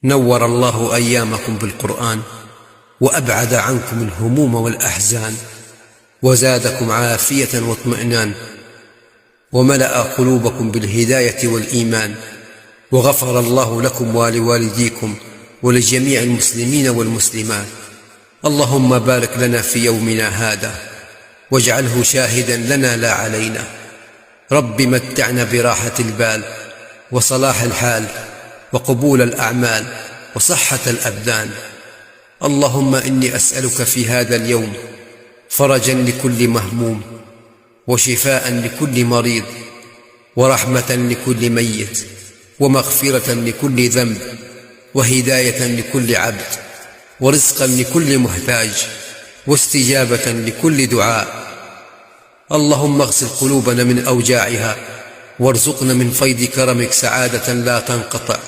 نور الله أيامكم بالقرآن، وأبعد عنكم الهموم والأحزان، وزادكم عافية واطمئنان، وملأ قلوبكم بالهداية والإيمان، وغفر الله لكم ولوالديكم ولجميع المسلمين والمسلمات. اللهم بارك لنا في يومنا هذا، واجعله شاهدا لنا لا علينا. رب متعنا براحة البال وصلاح الحال وقبول الأعمال وصحة الأبدان. اللهم إني أسألك في هذا اليوم فرجا لكل مهموم، وشفاء لكل مريض، ورحمة لكل ميت، ومغفرة لكل ذنب، وهداية لكل عبد، ورزقا لكل محتاج، واستجابة لكل دعاء. اللهم اغسل قلوبنا من أوجاعها، وارزقنا من فيض كرمك سعادة لا تنقطع.